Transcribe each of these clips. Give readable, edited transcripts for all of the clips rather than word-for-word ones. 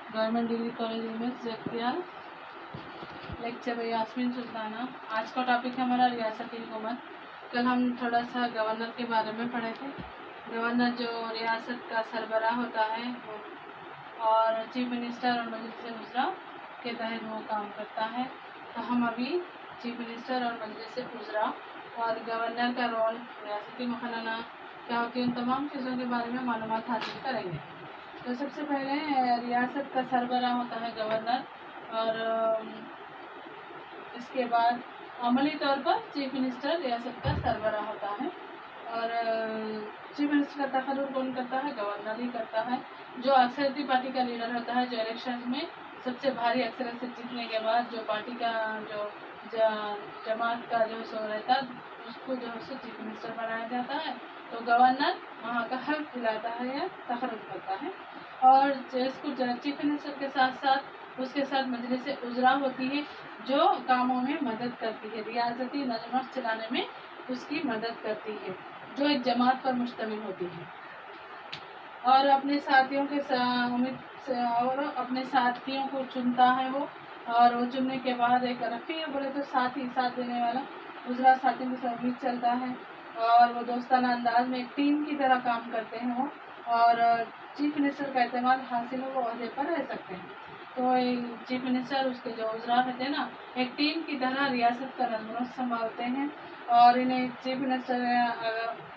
Government degree college MS Jagtial. Lecture by Yasmeen Sultana. आज का topic है हमारा रियासती हुकूमत। कल हम थोड़ा सा गवर्नर के बारे में पढ़े थे। गवर्नर जो रियासत का सरबराह होता है वो और चीफ मिनिस्टर और मजलिस उज़रा के तहत वो काम करता है। तो हम अभी चीफ मिनिस्टर और मजलिस उज़रा और गवर्नर का रोल, रियासती मुखन्ना क्या होती है, उन तमाम चीज़ों के बारे में मालूमात हासिल करेंगे। तो सबसे पहले रियासत का सरबराह होता है गवर्नर, और इसके बाद अमली तौर पर चीफ मिनिस्टर रियासत का सरबराह होता है। और चीफ मिनिस्टर का तखल्लुस कौन करता है? गवर्नर ही करता है, जो अक्सरियती पार्टी का लीडर होता है, जो इलेक्शन में सबसे भारी अक्सरियत से जीतने के बाद जो पार्टी का जो जमात का जो सो रहता है उसको जो है चीफ मिनिस्टर बनाया जाता है। तो गवर्नर वहाँ का हल्फ दिलाता है या तखल्लुस करता है। और इसको चीफ मिनिस्टर के साथ साथ उसके साथ मजलिस उज़रा होती है, जो कामों में मदद करती है, रियासती नज़म चलाने में उसकी मदद करती है, जो एक जमात पर मुश्तमिल होती है। और अपने साथियों के और अपने साथियों को चुनता है वो, और वो चुनने के बाद एक रफ़ी बोले तो साथी, साथ देने वाला उज़रा साथियों के साथ उम्मीद चलता है, और वो दोस्ताना अंदाज में एक टीम की तरह काम करते हैं वो, और चीफ मिनिस्टर का एतमाद हासिल हो वो अहदे पर रह सकते हैं। तो चीफ मिनिस्टर उसके जो उज़रा रहते हैं ना, एक टीम की तरह रियासत का नज़्म संभालते हैं, और इन्हें चीफ मिनिस्टर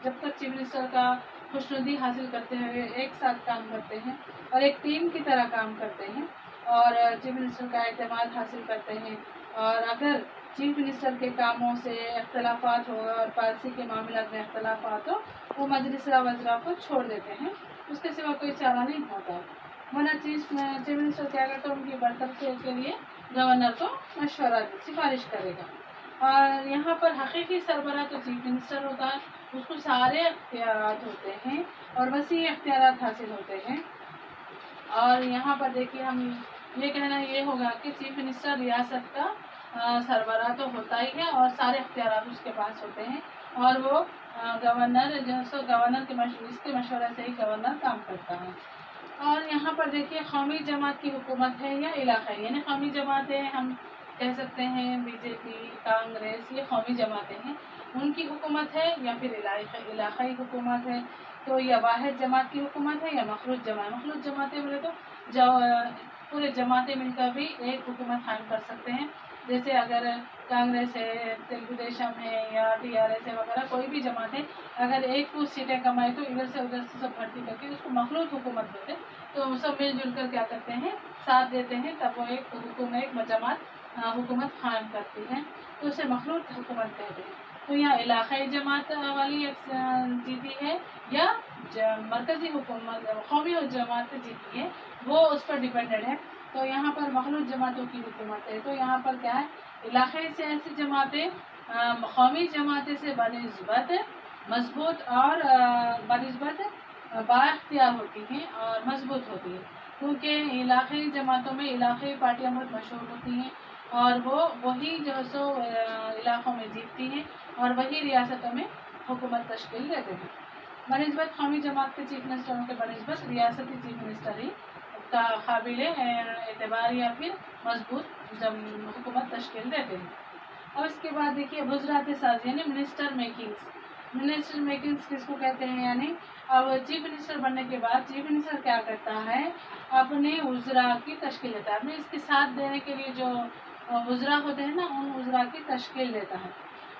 जब तक चीफ मिनिस्टर का खुशनुदी हासिल करते हुए एक साथ काम करते हैं और एक टीम की तरह काम करते हैं, और चीफ मिनिस्टर का एतमाद हासिल करते हैं। और अगर चीफ मिनिस्टर के कामों से इख्तलाफात हो और पॉलिसी के मामलों में इख्तलाफात हो, वो मजलिस वज़रा को छोड़ देते हैं, उसके सिवा कोई चारा नहीं होता। वरना चीफ मिनिस्टर क्या करता है, उनकी बरतरफी के लिए गवर्नर को मशवरा सिफारिश करेगा। और यहाँ पर हकीकी सरबराह तो चीफ मिनिस्टर होता है, उसको सारे इख्तियारात होते हैं और वसी इख्तियारात हासिल होते हैं। और यहाँ पर देखिए हम ये कहना ये होगा कि चीफ मिनिस्टर रियासत का सरबराह तो होता ही है और सारे इख्तियारात उसके पास होते हैं, और वो गवर्नर जो सो गवर्नर के इसके मशवरे से ही गवर्नर काम करता है। और यहाँ पर देखिए कौमी जमात की हुकूमत है या इलाक़ाई, यानी कौमी जमातें हम कह सकते हैं बीजेपी, कांग्रेस, ये कौमी जमातें हैं, उनकी हुकूमत है या फिर इलाक़ाई हुकूमत है। तो यह वाहिद जमात की हुकूमत है या मखलूत जमात। मखलूत जमातें बोले तो जो पूरे जमातें मिलकर भी एक हुकूमत कायम कर सकते हैं। जैसे अगर कांग्रेस है, तेलुगु देशम है या TRS है वगैरह, कोई भी जमात है, अगर एक कुछ सीटें कमाए तो इधर से उधर से सब भर्ती करके उसको मखलूत हुकूमत बोलते हैं। तो सब मिलजुल कर क्या करते हैं, साथ देते हैं, तब वो एक हुकूमत, एक जमात हुकूमत कायम करती है, तो उसे मखलूत हुकूमत कहते हैं। तो यहाँ इलाक़ाई जमात वाली जीती है या मरकज़ी हुकूमत कौमी जमात जीती है, वो उस पर डिपेंडेड है। तो यहाँ पर मखलूत जमातों की हुकूमत है। तो यहाँ पर क्या है, इलाक़ाई से ऐसी जमातें कौमी जमातें से बनिस्बत मजबूत और बनिस्बत बाख्तियार होती हैं और मजबूत होती है, क्योंकि इलाक़ाई जमातों में इलाक़ाई पार्टियाँ बहुत मशहूर होती हैं और वो वही जो है सो इलाक़ों में जीतती हैं और वही रियासतों में हुकूमत तश्कील देते हैं। बनिस्बत कौमी जमात के चीफ मिनिस्टरों के बनिस्बत रियासती चीफ मिनिस्टर ही का काबिल एतबार या फिर मजबूत हुकूमत तश्कील देते हैं। और इसके बाद देखिए वज़रात साज़ी यानी मिनिस्टर मेकिंग्स। मिनिस्टर मेकिंग्स किसको कहते हैं, यानी अब चीफ मिनिस्टर बनने के बाद चीफ मिनिस्टर क्या करता है, अपने उज़रा की तश्कील देता है, अपने इसके साथ देने के लिए जो उज़रा होते हैं ना, उन उज़रा की तश्कील देता है।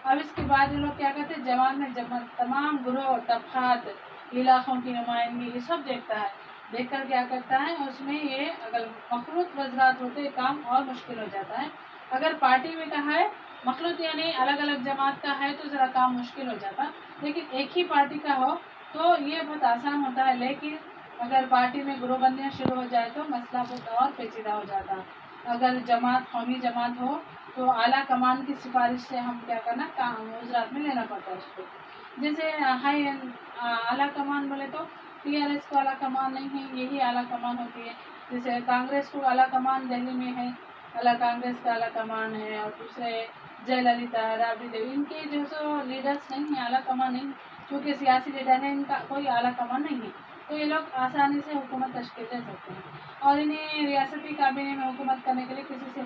अब इसके बाद ये लोग क्या करते हैं, जवान में तमाम ग्रोह, तबक़ात, इलाक़ों की नुमाइंदगी, ये सब देखता है। देखकर क्या करता है, उसमें ये अगर मखलूत वज़रात होते काम और मुश्किल हो जाता है। अगर पार्टी में कहा है मखलूत यानी अलग अलग जमात का है तो ज़रा काम मुश्किल हो जाता, लेकिन एक ही पार्टी का हो तो ये बहुत आसान होता है। लेकिन अगर पार्टी में ग्रोहबंदियाँ शुरू हो जाए तो मसला बहुत और पेचीदा हो जाता। अगर जमात कौमी जमात हो तो आला कमान की सिफारिश से हम क्या करना, काम वज़रात में लेना पड़ता है उसको। जैसे हाई आला कमान बोले तो TRS को आला कमान नहीं है, यही आला कमान होती है। जैसे कांग्रेस को आला कमान दिल्ली में है, कांग्रेस का आला कमान है, और दूसरे जयललिता, राबड़ी देवी, इनके जो सो लीडर्स नहीं है, आला कमान नहीं, क्योंकि सियासी लीडर है, इनका कोई आला कमान नहीं है। तो ये लोग आसानी से हुकूमत तश्कील दे सकते हैं और इन्हें रियासती काबीने में हुकूमत करने के लिए किसी से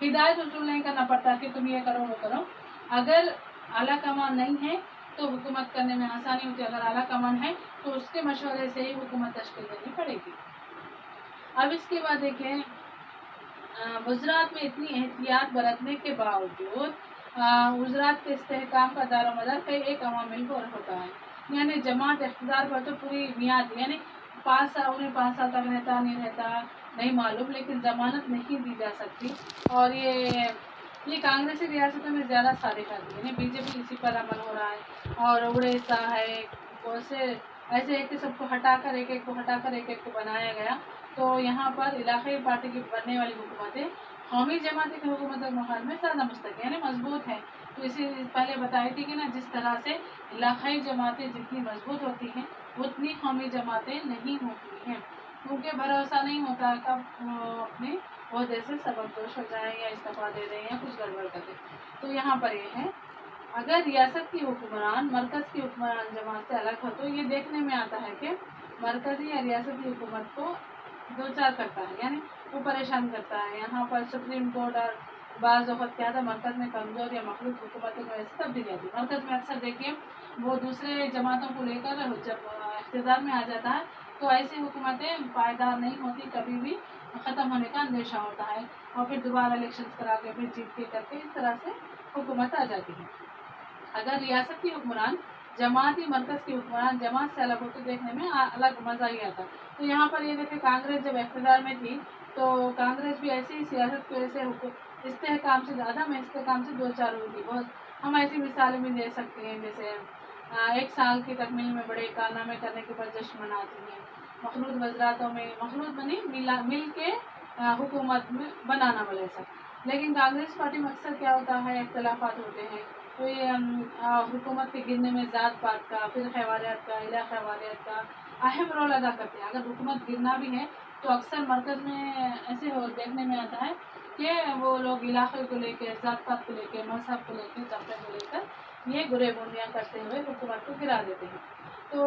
हिदायत वसूल नहीं करना पड़ता कि तुम ये करो वो करो। अगर आला कमान नहीं है तो हुकूमत करने में आसानी होती है, अगर आला कमान है तो उसके मशवरे से ही हुकूमत तश्कील देनी पड़ेगी। अब इसके बाद देखें, वज़रात में इतनी एहतियात बरतने के बावजूद वज़रात के इस्तेहकाम का दारोमदार कई एक अवामिल पर होता है। यानी जमात इख्तिदार पर तो पूरी मियाद यानी 5 साल तक रहता नहीं रहता नहीं मालूम, लेकिन ज़मानत नहीं दी जा सकती। और ये कांग्रेसी रियासतों में ज़्यादा सादिक आती है, बीजेपी इसी पर अमल हो रहा है। और उड़ीसा है, ऐसे एक सबको हटाकर एक को बनाया गया। तो यहाँ पर इलाकाई पार्टी की बनने वाली हुकूमतें कौमी जमात की हुकूमत के मुकाबले में ज़्यादा मुस्तक़िल यानी मजबूत है। तो इसी पहले बताई थी कि ना, जिस तरह से इलाकाई जमातें जितनी मजबूत होती हैं उतनी कौमी जमातें नहीं होती हैं, क्योंकि भरोसा नहीं होता कब अपने ओहदे से सबकदोश हो जाए या इस्तीफा दे दें या कुछ गड़बड़ कर दें। तो यहाँ पर ये है, अगर रियासत की हुक्मरान मरकज़ की हुक्मरान जमात से अलग हो तो ये देखने में आता है कि मरकज़ी या रियासती हुकूमत को दो चार करता है, यानी वो परेशान करता है। यहाँ पर सुप्रीम कोर्ट और बाज़ वक़्त क्या था, मरकज़ में कमज़ोर या मखलूत हुकूमतों को ऐसी तब्दीली आती है। मरकज़ में अक्सर देखिए वो दूसरे जमातों को लेकर जब इक़्तिदार में आ जाता है तो ऐसी हुकूमतें पायदार नहीं होती, कभी भी ख़त्म होने का अंदेशा होता है और फिर दोबारा इलेक्शन करा के फिर जीत के करके इस तरह से हुकूमत आ जाती है। अगर रियासत की हुक्मरान जमाती मरकज़ की हुक्मरान जमात से अलग होते देखने में अलग मज़ा ही आता। तो यहाँ पर ये देखें, कांग्रेस जब इक़्तिदार में थी तो कांग्रेस भी ऐसी ही सियासत की वजह से इस्तेहकाम से दो चार हुई थी। बहुत हम ऐसी मिसालें भी दे सकते हैं, जैसे 1 साल की तकमील में बड़े कारनामे करने के बाद जश्न मनाती हैं। मखलूत वज़रातों में मखलूत बनी मिल के हुकूमत में बनाना बोले ऐसा। लेकिन कांग्रेस पार्टी में अक्सर क्या होता है, इख्तलाफात होते हैं। तो ये हुकूमत के गिरने में ज़ात पात का, फ़िरक़े वालियत का, इलाक़ा वालियत का अहम रोल अदा करते हैं। अगर हुकूमत गिरना भी है तो अक्सर मरकज़ में ऐसे देखने में आता है कि वो लोग इलाक़े को लेकर, ज़ात पात को लेकर, मज़हब को लेकर, तबके को लेकर ये बुरे बुनियाँ करते हुए हुकूमत को गिरा देते हैं। तो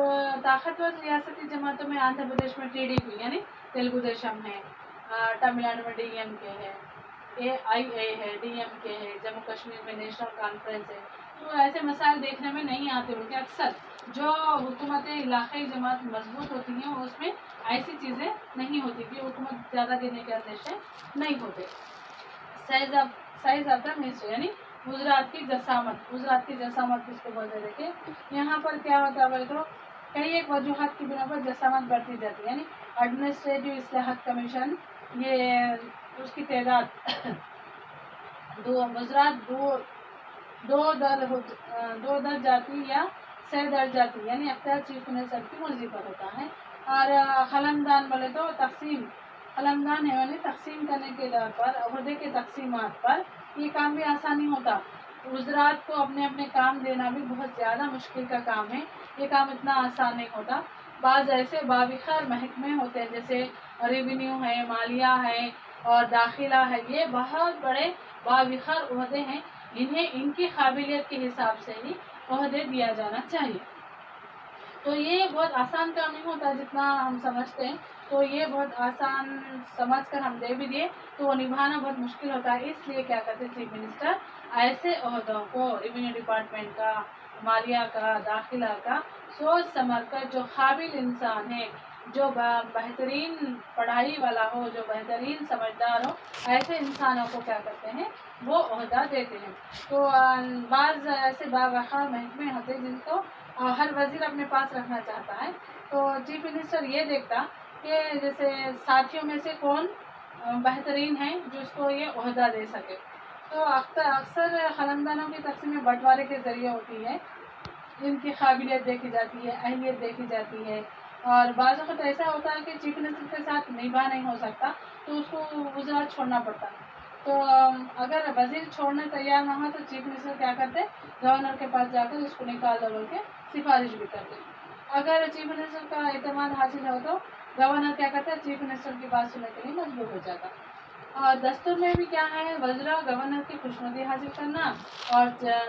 ताकतवर रियासती जमातों में आंध्र प्रदेश में TDP यानी तेलुगु देशम है, तमिलनाडु में DMK है, AIA है, DMK है, जम्मू कश्मीर में नेशनल कॉन्फ्रेंस है। तो ऐसे मसाइल देखने में नहीं आते, बल्कि अक्सर जो हुकूमतें इलाकाई जमात मजबूत होती हैं उसमें ऐसी चीज़ें नहीं होती कि हुकूमत ज़्यादा गिरने के अंदेशे नहीं होते। साइज ऑफ द मिनिस्ट्री यानी वज़रात की जसामत किसको बोलते हैं। देखिए यहाँ पर क्या होता है बोले तो कई एक वजूहत की बिना पर जसामत बढ़ती जाती है। यानी एडमिनिस्ट्रेटिव इस्लाहत कमीशन, ये उसकी तादाद वज़रात दो दर जाती या सह दर जाती, यानी अख्तियार चीफ मिनिस्टर की मर्जी पर होता है। और खलमदान बोले तो खलमदान है, यानी तकसीम करने के तौर पर अहदे के तकसीमात पर ये काम भी आसान नहीं होता। वज़रात को अपने अपने काम देना भी बहुत ज़्यादा मुश्किल का काम है, ये काम इतना आसान नहीं होता। बाज़ ऐसे बाविखार महकमे होते हैं जैसे रेवेन्यू है, मालिया है और दाखिला है, ये बहुत बड़े बाविखार ओहदे हैं, इन्हें इनकी काबिलियत के हिसाब से ही ओहदे दिया जाना चाहिए। तो ये बहुत आसान काम नहीं होता जितना हम समझते हैं। तो ये बहुत आसान समझ कर हम दे भी दिए तो वो निभाना बहुत मुश्किल होता है। इसलिए क्या करते चीफ मिनिस्टर ऐसे ओहदों को, रेवेन्यू डिपार्टमेंट का, मालिया का, दाखिला का, सोच समझ कर जो काबिल इंसान है, जो बेहतरीन पढ़ाई वाला हो, जो बेहतरीन समझदार हो, ऐसे इंसानों को क्या करते हैं, वो ओहदा देते हैं। तो बाज़ ऐसे बावखार महकमे होते हैं जिनको हर वज़ीर अपने पास रखना चाहता है। तो चीफ मिनिस्टर ये देखता कि जैसे साथियों में से कौन बेहतरीन है जो उसको ये ओहदा दे सके। तो अक्सर खलमदानों की तकसीम बंटवारे के ज़रिए होती है, इनकी काबिलियत देखी जाती है, अहलियत देखी जाती है। और बाज़ वक़्त ऐसा होता है कि चीफ मिनिस्टर के साथ निभा नहीं हो सकता तो उसको वज़रात छोड़ना पड़ता है। तो अगर वज़ीर छोड़ने तैयार ना हो तो चीफ मिनिस्टर क्या करते, गवर्नर के पास जाकर उसको निकाल दो बोल के सिफारिश भी करते। अगर चीफ मिनिस्टर का एतमाद हासिल हो तो गवर्नर क्या करता है, चीफ मिनिस्टर की बात सुनने के लिए मजबूर हो जाता। और दस्तूर में भी क्या है, वज़रा गवर्नर की खुशनुदी हासिल करना और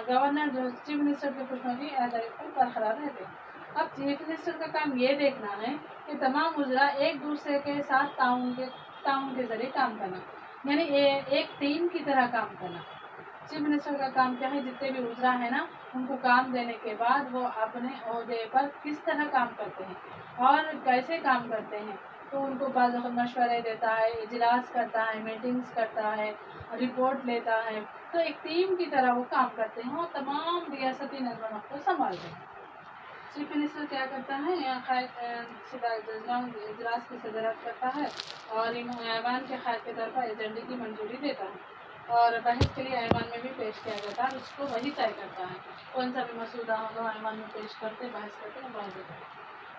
गवर्नर जो चीफ मिनिस्टर की खुशनुदी पर बरकरार रहते हैं। अब चीफ मिनिस्टर का काम ये देखना है कि तमाम वज़रा एक दूसरे के साथ ताउन के जरिए काम करना, यानी एक टीम की तरह काम करना। चीफ मिनिस्टर का काम क्या है, जितने भी वज़रा है ना, उनको काम देने के बाद वो अपने ओहदे पर किस तरह काम करते हैं और कैसे काम करते हैं, तो उनको बाज़ मशवरे देता है, इजलास करता है, मीटिंग्स करता है, रिपोर्ट लेता है। तो एक टीम की तरह वो काम करते हैं और तमाम रियासती नज़म को संभालते हैं। चीफ मिनिस्टर क्या करता है, इजलास की सदरत करता है और ऐवान के ख़ैर की तरफ एजेंडे की मंजूरी देता है और बहस के लिए ऐवान में भी पेश किया जाता है। उसको वही तय करता है, कौन सा भी मसूदा होगा ऐवान में पेश करते, बहस करते, बात देते हैं।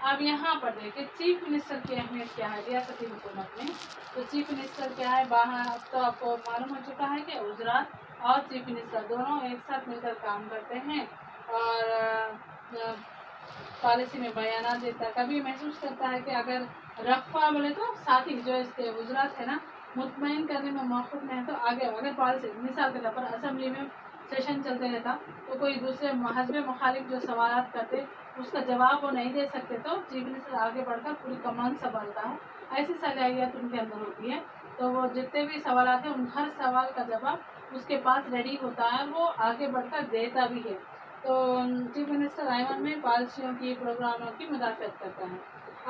अब यहाँ पर देखिए चीफ मिनिस्टर की अहमियत क्या है रियासती हुकूमत में। तो चीफ मिनिस्टर क्या है, बाहर अब तो आपको मालूम हो चुका है कि वज़रात और चीफ मिनिस्टर दोनों एक साथ मिलकर काम करते हैं और पॉलिसी में बयान देता है। कभी महसूस करता है कि अगर रफ़ा बोले तो साथी जो इसके वज़रात है ना, मुतमईन करने में मौक़िफ़ में है तो आगे अगर पॉलिसी, मिसाल के तौर पर असेंबली में सेशन चलते रहता तो कोई दूसरे हज़ब मुखालिफ जो सवाल करते उसका जवाब वो नहीं दे सकते, तो चीफ मिनिस्टर आगे बढ़कर पूरी कमान संभालता है। ऐसी सलाहियत उनके अंदर होती है, तो वो जितने भी सवाल हैं उन हर सवाल का जवाब उसके पास रेडी होता है, वो आगे बढ़कर देता भी है। तो चीफ मिनिस्टर ऐवान में पॉलिसियों की, प्रोग्रामों की मुदाफ़त करता है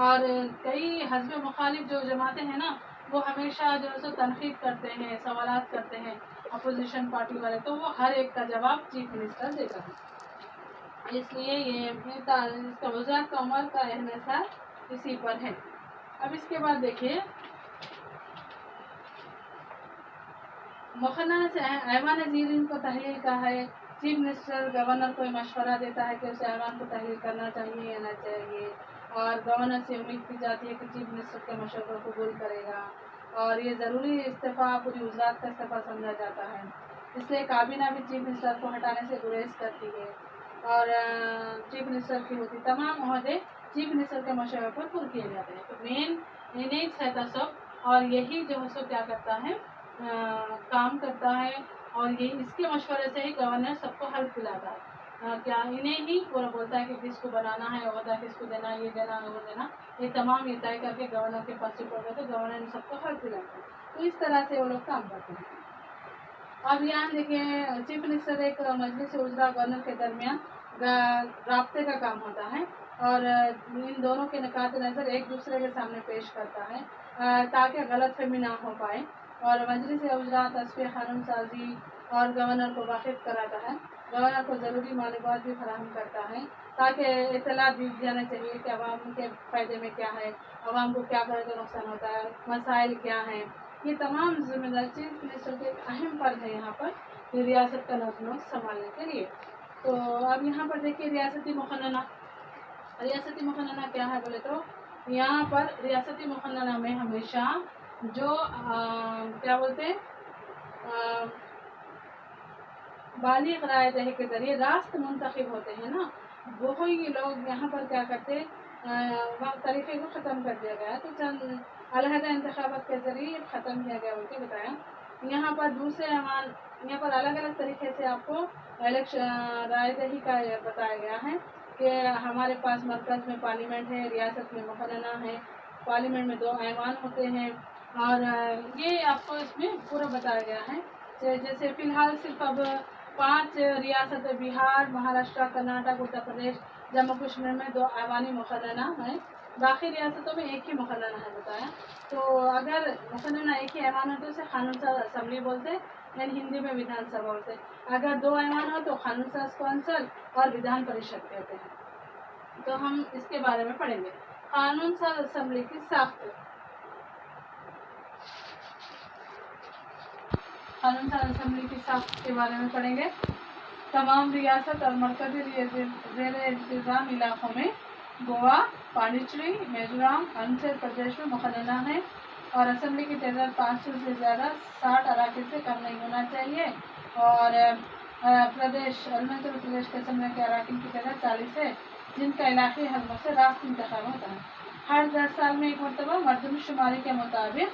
और कई हज़ब मुखालिफ जो जमातें हैं ना, वो हमेशा जो है सो तनक़ीद करते हैं, सवालात करते हैं अपोजिशन पार्टी वाले, तो वो हर एक का जवाब चीफ मिनिस्टर देता है। इसलिए ये इसका वज़ारत का उमर का इन्हिसार इसी पर है। अब इसके बाद देखिए मुखन्ना से ऐवान ज़ीरीन को तहलील का है। चीफ मिनिस्टर गवर्नर को मशवरा देता है कि उसे ऐवान को तहलील करना चाहिए या ना चाहिए और गवर्नर से उम्मीद की जाती है कि चीफ मिनिस्टर के मशवरे को कबूल करेगा और ये ज़रूरी इस्तीफ़ा पूरी वज़ारत का इस्तीफ़ा समझा जाता है। इसलिए काबीना भी चीफ मिनिस्टर को हटाने से गुरेज करती है और चीफ मिनिस्टर की होती तमाम ओहदे चीफ मिनिस्टर के मशवरे पर पूरे किए जाते हैं। तो मेन इन्हीं रहता सब और यही जो है सो क्या करता है, काम करता है और ये इसके मशवरे से ही गवर्नर सबको हेल्प दिलाता है। क्या इन्हें ही पूरा बोलता है कि किसको बनाना है, ओहदा किसको देना, ये देना, वो देना, ये तमाम ये तय करके गवर्नर के पास रिपोर्ट करते हैं, गवर्नर इन सबको हेल्प दिलाता है। तो इस तरह से वो लोग काम करते हैं। अब यहाँ देखिए चीफ मिनिस्टर एक मजलिस उज़रा गवर्नर के दरमियान राब्ते का काम होता है और इन दोनों के निकात नज़र एक दूसरे के सामने पेश करता है ताकि गलतफहमी ना हो पाए और मजलिस उज़रा तस्वीर कानून साजी और गवर्नर को वाकिफ़ कराता है। गवर्नर को ज़रूरी मालूमात भी फराहम करता है ताकि इत्तला दी जाना चाहिए कि अवाम के फ़ायदे में क्या है, अवाम को क्या करे तो नुकसान होता है, मसाइल क्या हैं। ये तमाम जिम्मेदारी चीफ मिनिस्टर के अहम फर्ज है यहाँ पर रियासत का नज़्म संभालने के लिए। तो अब यहाँ पर देखिए रियासती मुखन्ना क्या है बोले तो यहाँ पर रियासती मुखन्ना में हमेशा जो क्या बोलते हैं बालिग राय दही के जरिए रास्त मुंतखब होते हैं ना, वो ही लोग यहाँ पर क्या करते तरीक़े को ख़त्म कर दिया गया, तो चंद अलहदा इंतखाबात के जरिए ख़त्म किया गया उनके बताया। यहाँ पर दूसरे यहाँ पर अलग अलग तरीके से आपको राय दही का बताया गया है कि हमारे पास मरकज़ में पार्लियामेंट है, रियासत में मुखन्ना है, पार्लियामेंट में 2 ऐवान होते हैं और ये आपको इसमें पूरा बताया गया है। जैसे फ़िलहाल सिर्फ अब 5 रियासत बिहार, महाराष्ट्र, कर्नाटक, उत्तर प्रदेश, जम्मू कश्मीर में 2 ऐवानी मुखन्ना है, बाकी रियासतों में एक ही मुखन्ना है बताया। तो अगर मुखन्ना एक ही ऐवान हो तो उसे कानून साज असम्बली बोलते हैं, यानी हिंदी में विधानसभा बोलते हैं। अगर 2 ऐवान हो तो कानून साज कौंसल और विधान परिषद कहते हैं। तो हम इसके बारे में पढ़ेंगे। कानून साज असम्बली की साख्त, कानून साज असम्बली की साख्त के बारे में पढ़ेंगे। तमाम रियासत और मरकज़ी ज़ेर इंतज़ाम इलाक़ों में गोवा, पांडिचेरी, मिज़ोरम, अरुणाचल प्रदेश में मुखन्ना है और असम्बली की तादाद 500 से ज़्यादा 60 अराकीन से कम नहीं होना चाहिए और अरुणाचल प्रदेश के असम्बली के अराकीन की तादाद 40 है जिनका इलाक़ाई हलकों से रास्त इंतखाब होता है। हर 10 साल में एक मरतबा मरदमशुमारी के मुताबिक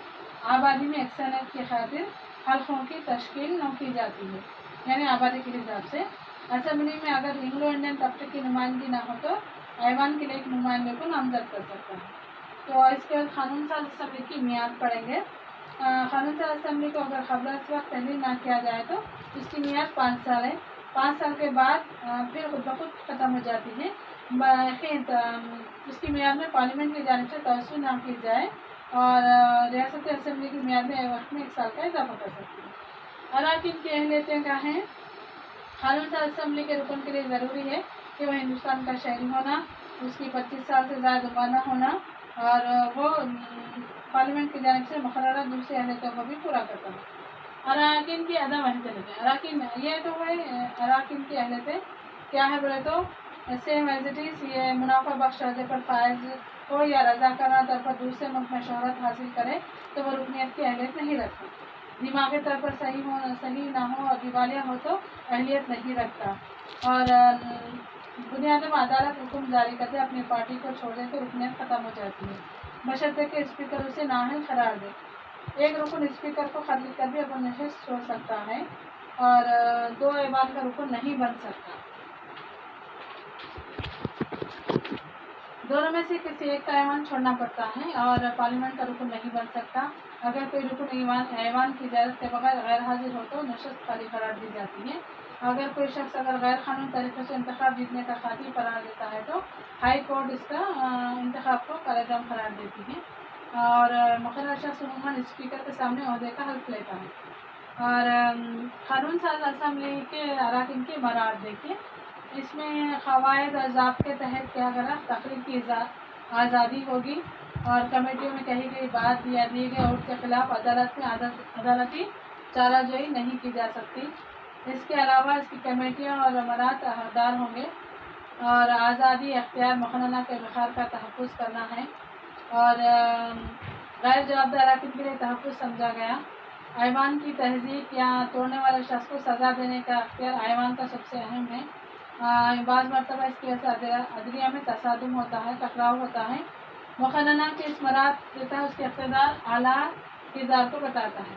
आबादी में अक्सरियत की खातिर हलकों की तश्कील न की जाती है, यानी आबादी के हिसाब से। असम्बली में अगर एंग्लो इंडियन तबके की नुमाइंदगी ना हो तो ایوان کے لیے ایک نمائندے کو نامزد کر سکتا ہے۔ تو اس کے بعد قانون ساز اسمبلی کی میعاد پڑھیں گے۔ قانون ساز اسمبلی کو اگر قبل از وقت تحلیل نہ کیا جائے تو اس کی میعاد 5 سال ہے۔ 5 سال کے بعد پھر خود بخود ختم ہو جاتی ہے، اس کی میعاد میں پارلیمنٹ کی جانب سے توسیع نہ کی جائے اور ریاستی اسمبلی کی میعاد میں وقت میں 1 سال کا اضافہ کر سکتی ہے۔ اراکین کی اہلیتیں کیا ہیں؟ قانون ساز اسمبلی کے رکن کے لیے ضروری ہے کہ وہ ہندوستان کا شہری ہونا، اس کی 25 سال سے زائد عمر نہ ہونا اور وہ پارلیمنٹ کی جانب سے مقررہ دوسری اہلیتوں کو بھی پورا کرتا ہے۔ اراکین کی عدم اہلیتیں، اراکین یہ تو ہے اراکین کی اہلیتیں کیا ہے بولے تو سیم ایز اٹ از، یہ منافع بخش عہدے پر فائز ہو یا رضاکارانہ طور پر دوسرے ملک میں شہرت حاصل کرے تو وہ رکنیت کی اہلیت نہیں رکھتا۔ دماغی طور پر صحیح نہ ہو اور دیوالیہ ہو تو اہلیت نہیں رکھتا، اور بنیاد میں عدالت حکم جاری کرتے اپنی پارٹی کو چھوڑ دے تو رکنیت ختم ہو جاتی ہے، بشرطے کہ اسپیکر اسے نااہل قرار دے۔ ایک رکن اسپیکر کو خط لکھ کر بھی اپنی نشست چھوڑ سکتا ہے اور 2 ایوان کا رکن نہیں بن سکتا۔ دونوں میں سے کسی ایک کا ایوان چھوڑنا پڑتا ہے اور پارلیمنٹ کا رکن نہیں بن سکتا۔ اگر کوئی رکن ایوان کی اجازت کے بغیر غیر حاضر ہو تو نشست خالی قرار دی جاتی ہے۔ اگر کوئی شخص اگر غیر قانونی طریقے سے انتخاب جیتنے کا خاطی قرار دیتا ہے تو ہائی کورٹ اس کا انتخاب کو کالعدم قرار دیتی ہے اور مقررہ شخص عموماً اسپیکر کے سامنے عہدے کا حلف لیتا ہے۔ اور قانون ساز اسمبلی کے اراکین کے مراحل دیکھیے، اس میں قواعد اور ضابط کے تحت کیا کرا تقریر کی آزادی ہوگی اور کمیٹیوں میں کہی گئی بات یا دیے گئے ووٹ کے خلاف عدالت میں عدالتی چارہ جوئی نہیں کی جا سکتی۔ اس کے علاوہ اس کی کمیٹیاں اور امارات حقدار ہوں گے اور آزادی اختیار مقننہ کے وقار کا تحفظ کرنا ہے اور غیر جوابدار اراکین کے لیے تحفظ سمجھا گیا۔ ایوان کی تہذیب یا توڑنے والے شخص کو سزا دینے کا اختیار ایوان کا سب سے اہم ہے۔ بعض مرتبہ اس کی وجہ سے عدلیہ میں تصادم ہوتا ہے، ٹکراؤ ہوتا ہے۔ مقننہ کے اس مراد دیتا ہے اس کے اقتدار اعلیٰ کردار کو بتاتا ہے۔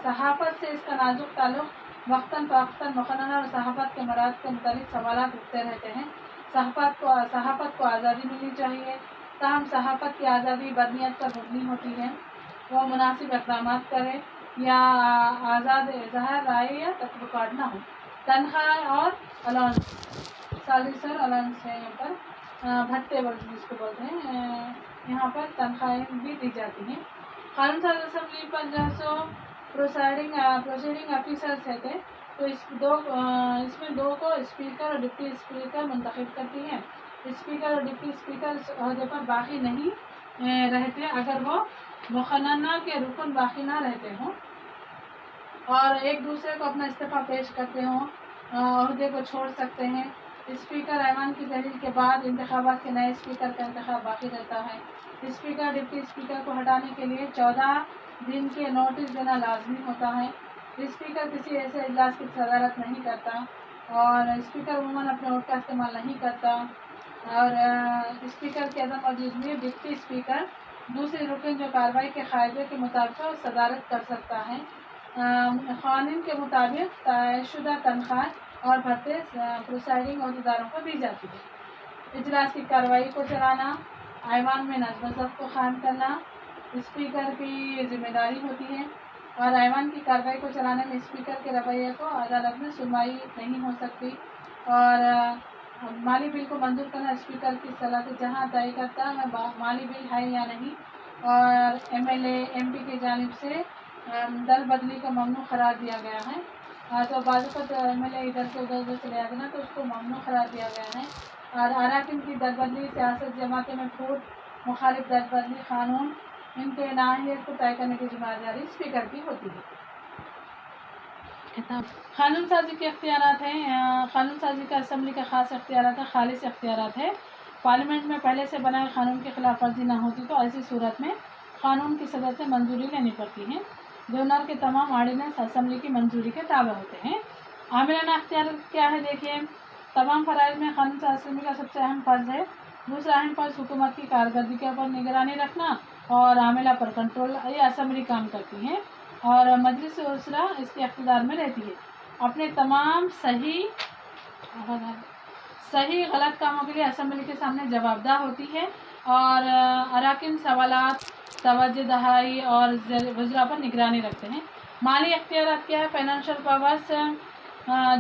صحافت سے اس کا نازک تعلق وقتاً فوقتاً مقننہ اور صحافت کے مراد کے متعلق سوالات اٹھتے رہتے ہیں۔ صحافت کو آزادی ملنی چاہیے، تاہم صحافت کی آزادی بدنیت پر مبنی ہوتی ہے، وہ مناسب اقدامات کرے یا آزاد اظہار رائے یا تقررات نہ ہو۔ تنخواہ اور الاؤنس، سالس اور الاؤنس ہے یہاں پر بھتے جس کو بولتے ہیں، یہاں پر تنخواہیں بھی دی جاتی ہیں۔ قانون ساز اسمبلی پر جو ہے سو پروسیڈنگ آفیسرز رہتے تو اس میں 2 کو اسپیکر اور ڈپٹی اسپیکر منتخب کرتی ہے۔ اسپیکر اور ڈپٹی اسپیکر اس عہدے پر باقی نہیں رہتے اگر وہ مقننہ کے رکن باقی نہ رہتے ہوں اور ایک دوسرے کو اپنا استعفیٰ پیش کرتے ہوں، عہدے کو چھوڑ سکتے ہیں۔ اسپیکر ایوان کی تحلیل کے بعد انتخابات کے نئے اسپیکر کا انتخاب باقی رہتا ہے۔ اسپیکر ڈپٹی اسپیکر کو ہٹانے کے لیے 14 دن کے نوٹس دینا لازمی ہوتا ہے۔ اسپیکر کسی ایسے اجلاس کی صدارت نہیں کرتا اور اسپیکر عموماً اپنے ووٹ کا استعمال نہیں کرتا اور اسپیکر کی عدم موجودگی میں ڈپٹی اسپیکر دوسری رکن جو کارروائی کے قاعدے کے مطابق صدارت کر سکتا ہے۔ قوانین کے مطابق طے شدہ تنخواہ اور بھتے پریسائڈنگ عہدیداروں کو دی جاتی ہے۔ اجلاس کی کارروائی کو چلانا، ایوان میں نظم و ضبط کو قائم کرنا اسپیکر کی ذمہ داری ہوتی ہے اور ایوان کی کارروائی کو چلانے میں اسپیکر کے رویے کو عدالت میں سنوائی نہیں ہو سکتی اور مالی بل کو منظور کرنا اسپیکر کی صلاحیت جہاں طے کرتا ہے مالی بل ہے یا نہیں اور MLA MP کی جانب سے دل بدلی کو ممنوع قرار دیا گیا ہے۔ تو بعض اوقات MLA ادھر سے ادھر چلے جاتے نا تو اس کو ممنوع قرار دیا گیا ہے اور اراکین کی دل بدلی، سیاست جماعتوں میں پھوٹ، مخالف دل بدلی قانون، ان کے نااہلیت کو طے کرنے کی ذمہ داری اسپیکر کی ہوتی ہے۔ قانون سازی کے اختیارات ہیں۔ قانون سازی کا اسمبلی کا خاص اختیارات ہے، خالص اختیارات ہے۔ پارلیمنٹ میں پہلے سے بنائے قانون کی خلاف ورزی نہ ہوتی تو ایسی صورت میں قانون کی صدر سے منظوری لینی پڑتی ہے۔ گورنر کے تمام آرڈیننس اسمبلی کی منظوری کے تابع ہوتے ہیں۔ عاملانہ اختیارات کیا ہے دیکھیے، تمام فرائض میں قانون ساز اسمبلی کا سب سے اہم فرض ہے۔ دوسرا اہم فرض حکومت کی کارکردگی کے اوپر نگرانی رکھنا اور عاملہ پر کنٹرول، یہ اسمبلی کام کرتی ہے اور مجلس وزراء اس کے اقتدار میں رہتی ہے۔ اپنے تمام صحیح غلط کاموں کے لیے اسمبلی کے سامنے جوابدہ ہوتی ہے اور اراکین سوالات توجہ دہائی اور وزراء پر نگرانی رکھتے ہیں۔ مالی اختیارات کیا ہے؟ فائنینشیل پاورز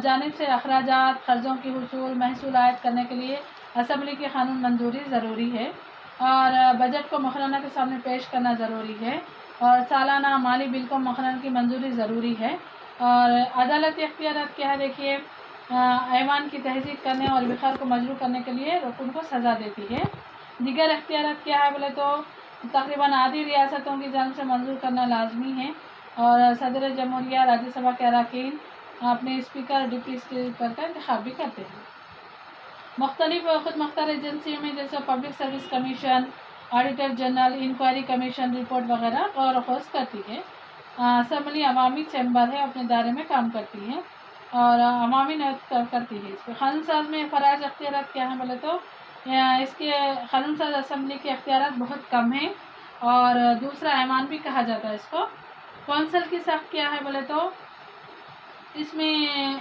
جانب سے اخراجات، قرضوں کی حصول، محصول عائد کرنے کے لیے اسمبلی کی قانون منظوری ضروری ہے اور بجٹ کو مقررہ کے سامنے پیش کرنا ضروری ہے اور سالانہ مالی بل کو مقررہ کی منظوری ضروری ہے۔ اور عدالتی اختیارات کیا ہے؟ دیکھیے ایوان کی تحقیق کرنے اور بخار کو مجروح کرنے کے لیے رکن کو سزا دیتی ہے۔ دیگر اختیارات کیا ہے بولے تو تقریباً آدھی ریاستوں کی جانب سے منظور کرنا لازمی ہے اور صدر جمہوریہ راجیہ سبھا کے اراکین اپنے اسپیکر ڈپٹی اسپیکر کا انتخاب بھی کرتے ہیں۔ مختلف خود مختار ایجنسیوں میں جیسے public service commission, auditor general, inquiry commission report وغیرہ غور و خوض کرتی ہے۔ اسمبلی عوامی چیمبر ہے، اپنے دائرے میں کام کرتی ہے اور عوامی نیت کرتی ہے۔ اس کے قانون ساز میں فرائض اختیارات کیا ہیں بولے تو اس کے قانون ساز اسمبلی کے اختیارات بہت کم ہیں اور دوسرا ایوان بھی کہا جاتا ہے اس کو۔ کونسل کی ساخت کیا ہے بولے تو اس میں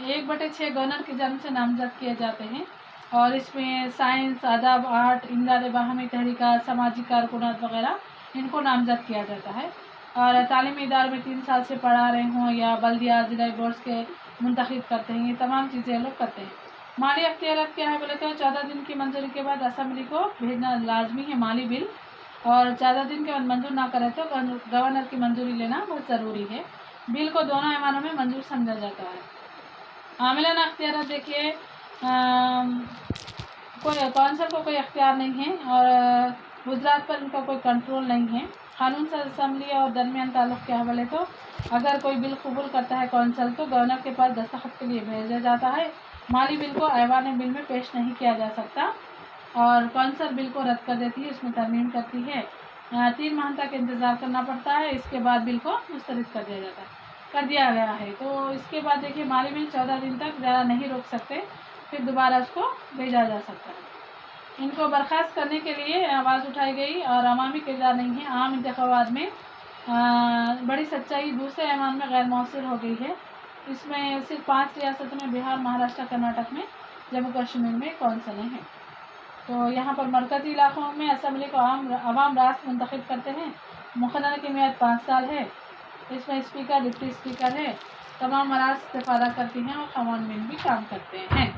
1/6 گورنر کی جانب سے نامزد کیے جاتے ہیں اور اس میں سائنس، ادب، آرٹ، امداد باہمی تحریکات، سماجی کارکنات وغیرہ ان کو نامزد کیا جاتا ہے اور تعلیمی ادارے میں 3 سال سے پڑھا رہے ہوں یا بلدیہ ضلعی بورڈز کے منتخب کرتے ہیں، یہ تمام چیزیں لوگ کرتے ہیں۔ مالی اختیارات کیا ہے بولے تو 14 دن کی منظوری کے بعد اسمبلی کو بھیجنا لازمی ہے مالی بل، اور 14 دن کے بعد منظور نہ کرے تو گورنر کی منظوری لینا بہت ضروری ہے۔ بل کو دونوں ایوانوں میں منظور سمجھا جاتا ہے۔ عاملانہ اختیارات دیکھیے کونسل کو کوئی اختیار نہیں ہے اور وزارت پر ان کا کوئی کنٹرول نہیں ہے۔ قانون ساز اسمبلی اور درمیان تعلق کیا بولے تو اگر کوئی بل قبول کرتا ہے کونسل تو گورنر کے پاس دستخط کے لیے بھیجا جاتا ہے۔ مالی بل کو ایوان بل میں پیش نہیں کیا جا سکتا اور کونسل بل کو رد کر دیتی ہے، اس میں ترمیم کرتی ہے۔ 3 ماہ تک انتظار کرنا پڑتا ہے، اس کے بعد بل کو مسترد کر دیا گیا ہے۔ تو اس کے بعد دیکھیے مالی بل 14 دن تک زیادہ نہیں روک سکتے، پھر دوبارہ اس کو بھیجا جا سکتا ہے۔ ان کو برخاست کرنے کے لیے آواز اٹھائی گئی اور عوامی کردار نہیں ہے۔ عام انتخابات میں بڑی سچائی دوسرے ایوان میں غیر مؤثر ہو گئی ہے۔ اس میں صرف 5 ریاستوں میں بہار، مہاراشٹر، کرناٹک میں، جموں کشمیر میں کونسلیں ہیں۔ تو یہاں پر مرکزی علاقوں میں اسمبلی کو عوام راست منتخب کرتے ہیں۔ مقررہ کی میعاد 5 سال ہے۔ اس میں اسپیکر، ڈپٹی اسپیکر ہے، تمام مراحل استفادہ کرتی ہیں اور قوانین بھی کام کرتے ہیں۔